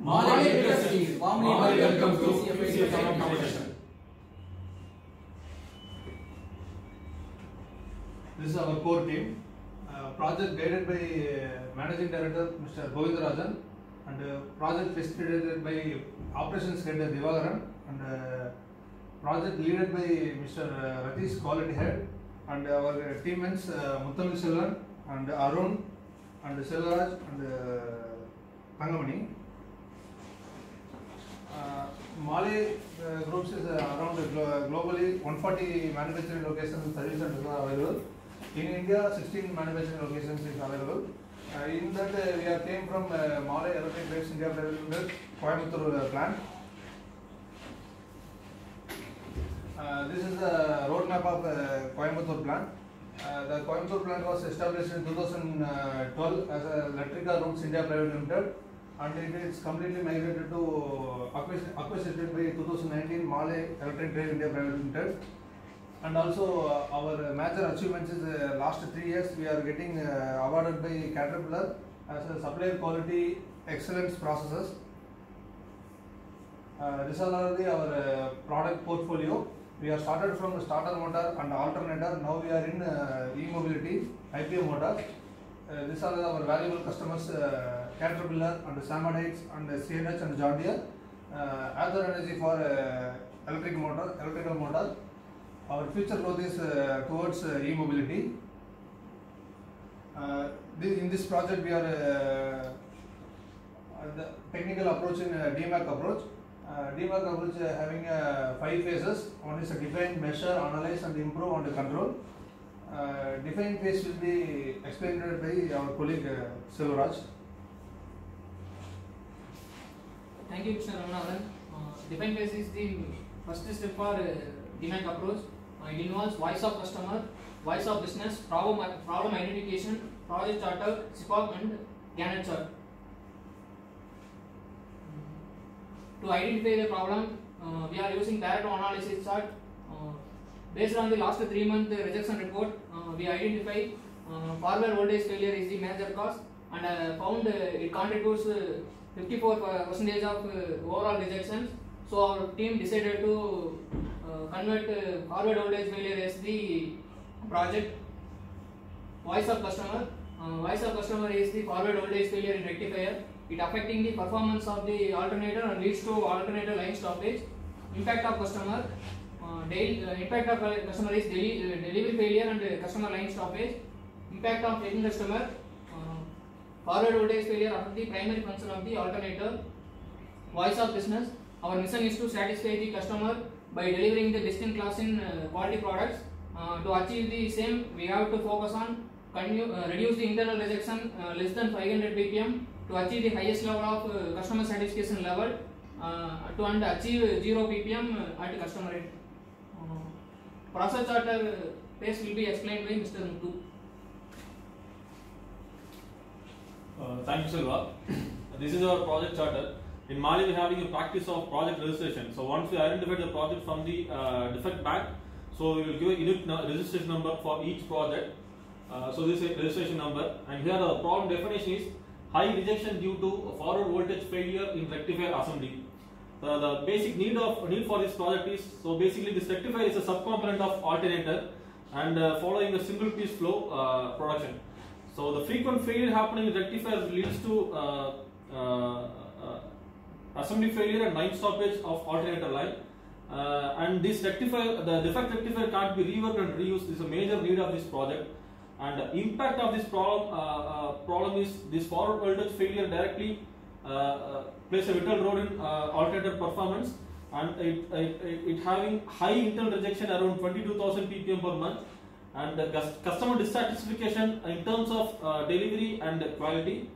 Warmly welcome to PCFI competition. This is our core team. Project guided by Managing Director Mr. Govindarajan and project facilitated by Operations Head Divagaran and project led by Mr. Ratish Quality Head and our teammates Muthamil Selvan and Arun and Selvaraj and Pangamani. Male groups is around globally 140 manufacturing locations and service centers are available. In India, 16 manufacturing locations is available. In that, we are came from Male Electric Brakes India Private Limited, Coimbatore plant. This is the roadmap of Coimbatore plant. The Coimbatore plant was established in 2012 as Electrical Rooms India Private Limited, and it is completely migrated to acquisition by 2019 Male Electric Drive India Private Limited. And also our major achievements is last 3 years we are getting awarded by Caterpillar as a supplier quality excellence processes. This are our product portfolio. We have started from starter motor and alternator. Now we are in e-mobility, IPM motor. These are our valuable customers, Caterpillar and Samadites and CNH and John Deere. Other energy for electrical motor. Our future growth is towards e-mobility. In this project we are the technical approach in DMAC approach. DMAC approach having 5 phases. One is a define, measure, analyze and improve and control. Define phase will be explained by our colleague Selvaraj. Thank you, Mr. Ramanathan. Define phase is the first step for DMAC approach. It involves voice of customer, voice of business, problem identification, project charter, SIPOC and Gantt chart. To identify the problem, we are using Pareto analysis chart. Based on the last 3-month rejection report, we identify forward voltage failure is the major cause and found it contributes 54% of overall rejections. So our team decided to convert forward voltage failure as the project. Voice of customer. Voice of customer is the forward voltage failure in rectifier. It affecting the performance of the alternator and leads to alternator line stoppage. Impact of customer. Impact of customer is delivery failure and customer line stoppage. Impact of end customer. Forward voltage failure affect the primary function of the alternator. Voice of business. Our mission is to satisfy the customer by delivering the best in class in quality products. To achieve the same, we have to focus on reduce the internal rejection less than 500 ppm to achieve the highest level of customer satisfaction level and achieve 0 ppm at customer rate. Process charter phase will be explained by Mr. Muthu. Thank you, Selva. This is our project charter. In Mali, we are having a practice of project registration. So once we identify the project from the defect back, so we will give a unique registration number for each project. So this is registration number, and here the problem definition is high rejection due to forward voltage failure in rectifier assembly. The basic need for this project is, so basically this rectifier is a subcomponent of alternator and following a single piece flow production. So the frequent failure happening in rectifier leads to assembly failure and line stoppage of alternator line, and this rectifier, the defect rectifier can't be reworked and reused. This is a major need of this project, and the impact of this problem is this forward voltage failure directly plays a vital role in alternator performance, and it having high internal rejection around 22,000 ppm per month, and the customer dissatisfaction in terms of delivery and quality,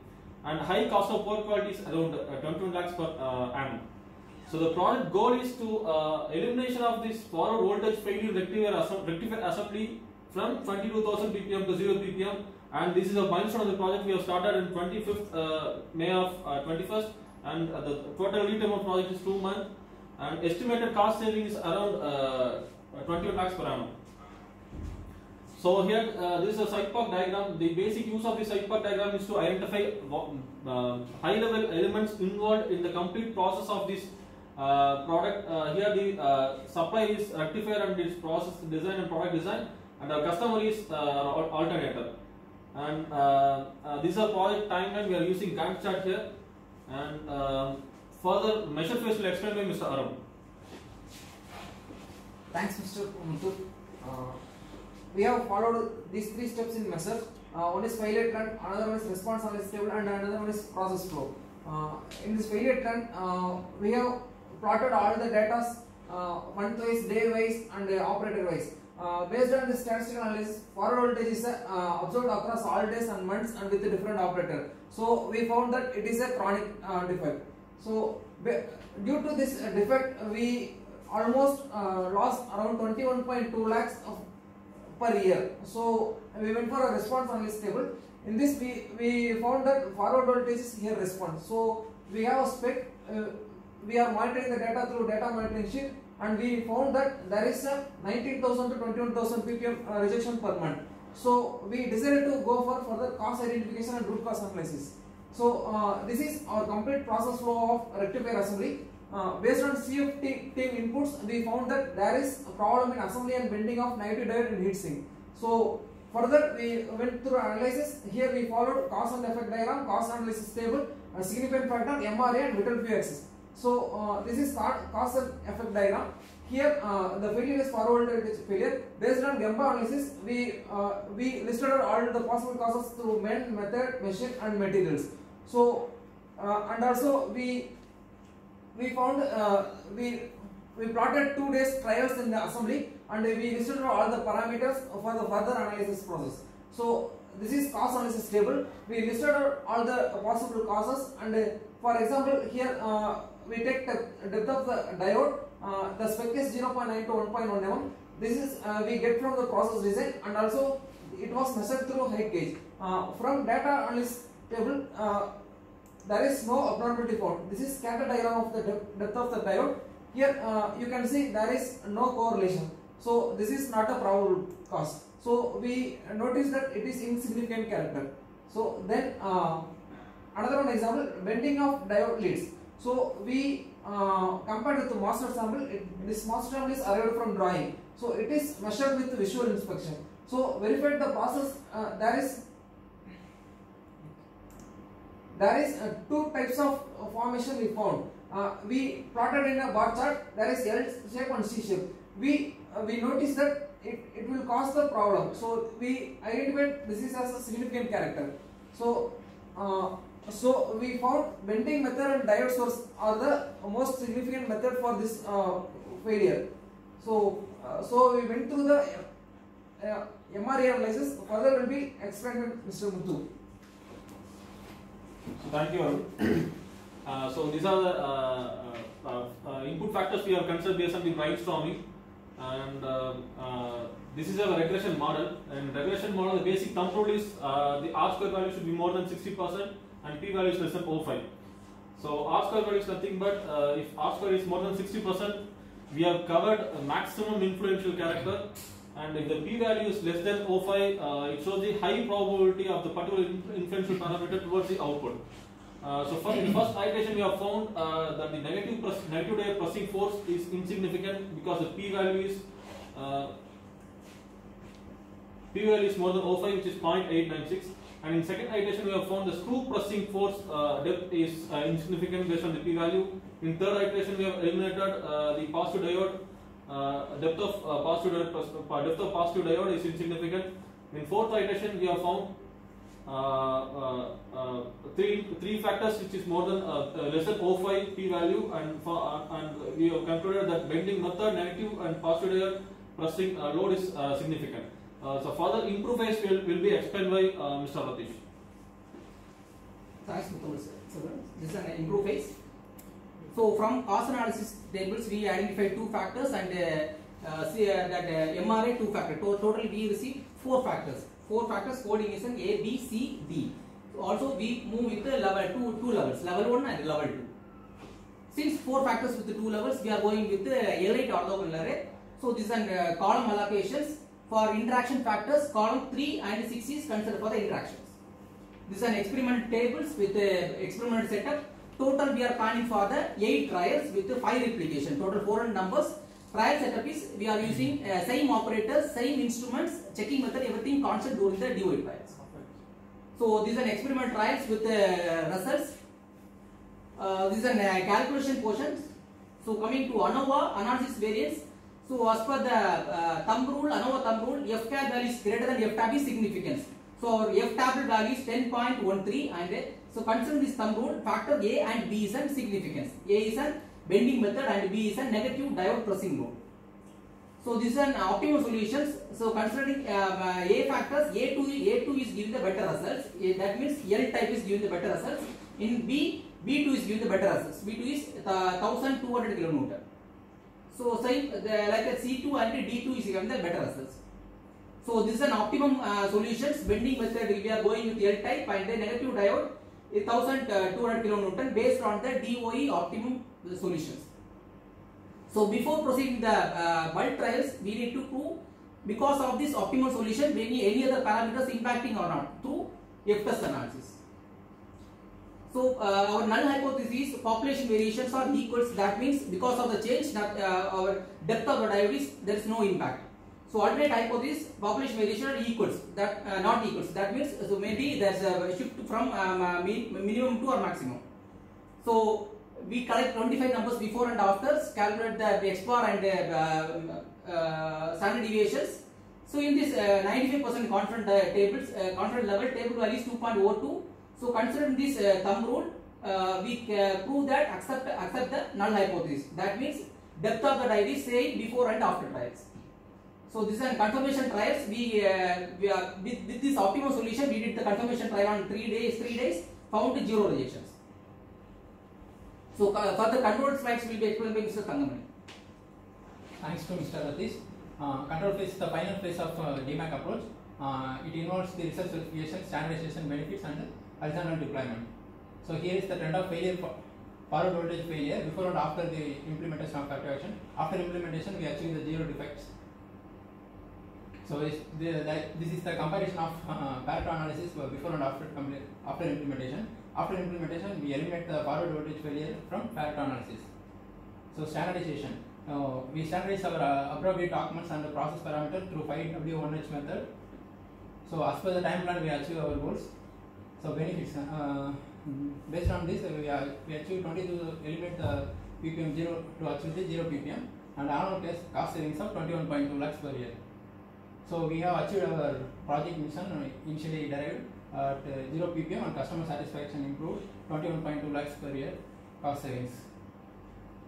and high cost of poor quality is around 21 lakhs per annum. So the project goal is to elimination of this forward voltage failure rectifier assembly from 22,000 ppm to 0 ppm, and this is a milestone of the project. We have started in 25th May of 21st, and the total lead time of project is 2 months, and estimated cost saving is around 21 lakhs per annum. So here this is a Sykes-Picot diagram. The basic use of the Sykes-Picot diagram is to identify high level elements involved in the complete process of this product. Here the supply is rectifier and its process design and product design, and our customer is alternator. And this is a project timeline. We are using Gantt chart here, and further measure phase will explain by Mr. Arun. Thanks, Mr. Muthu. We have followed these 3 steps in measure. One is failure trend, another one is response analysis table, and another one is process flow. In this failure trend, we have plotted all the data month wise, day wise, and operator wise. Based on this statistical analysis, forward voltage is observed across all days and months and with a different operator. So we found that it is a chronic defect. So due to this defect, we almost lost around 21.2 lakhs per year. So we went for a response analysis table. In this we found that forward voltage is here response. So we have a spec. We are monitoring the data through data monitoring sheet, and we found that there is a 19,000 to 21,000 ppm rejection per month. So we decided to go for further cause identification and root cause analysis. So this is our complete process flow of rectifier assembly. Based on CFT team inputs, we found that there is a problem in assembly and bending of negative diode in heatsink. So further we went through analysis. Here we followed cause and effect diagram, cause analysis table, significant factor, MRA, and Whittle axis. So this is cause and effect diagram. Here the failure is forward voltage failure. Based on Gemba analysis, we listed out all the possible causes through method, machine, and materials. So and also we found we plotted 2 days trials in the assembly, and we listed out all the parameters for the further analysis process. So this is cause analysis table. We listed out all the possible causes, and for example here we take the depth of the diode. The spec is 0.9 to 1.1 mm. This is we get from the process design, and also it was measured through height gauge. From data analysis table, there is no abnormality found. This is scatter diagram of the depth of the diode. Here you can see there is no correlation. So this is not a probable cause. So we notice that it is insignificant character. So then another one example, bending of diode leads. So we compared with the master sample, this master sample is arrived from drawing. So it is measured with visual inspection. So verified the process. There is 2 types of formation we found. We plotted in a bar chart. There is L shape and C shape. We noticed that it will cause the problem. So we identified this is as a significant character. So so we found bending method and diode source are the most significant method for this failure. So so we went through the MRA analysis. Further will be explained by Mr. Muthu. Thank you, Arun. So these are the input factors we have considered based on the brainstorming, and this is a regression model. And regression model, the basic thumb rule is the R square value should be more than 60% and P value is less than 0.05. So R square value is nothing but if R square is more than 60%, we have covered a maximum influential character, and if the P value is less than 0.05, it shows the high probability of the particular influential parameter towards the output. So for the first iteration, we have found that the negative diode pressing force is insignificant because the P value is more than 0.05, which is 0.896. And in second iteration, we have found the screw pressing force depth is insignificant based on the P value. In third iteration, we have eliminated the positive diode. Depth of positive diode is insignificant. In fourth iteration, we have found three factors which is more than less than 0.05 P value, and we have concluded that bending method, negative and positive diode pressing load is significant. So further improve phase will be explained by Mr. Ratish. Thanks, Muthu. So this is an improve phase. So from cost analysis tables, we identify 2 factors and see that MRA 2 factors. Total we receive 4 factors. 4 factors coordination A, B, C, D. So also we move with the level 2 levels, level 1 and level 2. Since 4 factors with the 2 levels, we are going with the L8 orthogonal array. So this is column allocations For interaction factors, column 3 and 6 is considered for the interactions. This is an experimental tables with experimental setup. Total we are planning for the 8 trials with 5 replication. Total 400 numbers. Trial setup is we are using same operators, same instruments, checking method, everything constant during the DOE trials. So these are experimental trials with results. This is a calculation portion. So coming to ANOVA, analysis variance. So as per the thumb rule, ANOVA thumb rule, F tab value is greater than F tab is significance. So our F tablet value is 10.13 and so considering this thumb rule, factor A and B is an significance. A is a bending method and B is a negative diode pressing mode. So this is an optimal solutions. So considering A factors, A2 is giving the better results. That means L type is giving the better results. In B, B2 is giving the better results. B2 is 1200 kilonewton. So same like a C2 and D2 is giving the better results. So this is an optimum solutions. Bending method we are going with L type and the negative diode is 1200 kilonewton based on the DOE optimum solutions. So before proceeding the bulk trials, we need to prove because of this optimal solution any other parameters impacting or not through F-test analysis. So our null hypothesis is population variations are equals. That means because of the change, our depth of the diode is there is no impact. So alternate hypothesis population variation are equals. That not equals. That means so maybe there's a shift from minimum to or maximum. So we collect 25 numbers before and after, calculate the X-bar and standard deviations. So in this 95% confident tables, confident level table value is 2.02. So considering this thumb rule, we prove that accept the null hypothesis. That means depth of the diode is same before and after trials. So this is a confirmation trials. We are with this optimal solution. We did the confirmation trial on 3 days, found 0 rejections. So further control slides will be explained by Mr. Thangamani. Thanks to Mr. Ratish. Control phase is the final phase of DMAC approach. It involves the research verification, standardization benefits and horizontal deployment. So here is the trend of failure, forward voltage failure before and after the implementation of calculation. After implementation we achieve the 0 defects. So this is the comparison of Pareto analysis before and after implementation. After implementation, we eliminate the forward voltage failure from Pareto analysis. So standardization. We standardize our appropriate documents and the process parameter through 5W1H method. So as per the time plan, we achieve our goals. So benefits. Based on this, we achieve 20 to eliminate the ppm 0 to achieve the 0 ppm and annual cost savings of 21.2 lakhs per year. So we have achieved our project mission initially derived at 0 ppm and customer satisfaction improved 21.2 lakhs per year cost savings.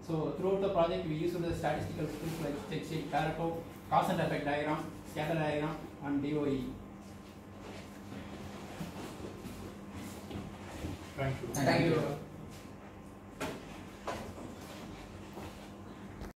So throughout the project we used the statistical skills like check sheet, Pareto, cause and effect diagram, scatter diagram and DOE. Thank you. Thank you.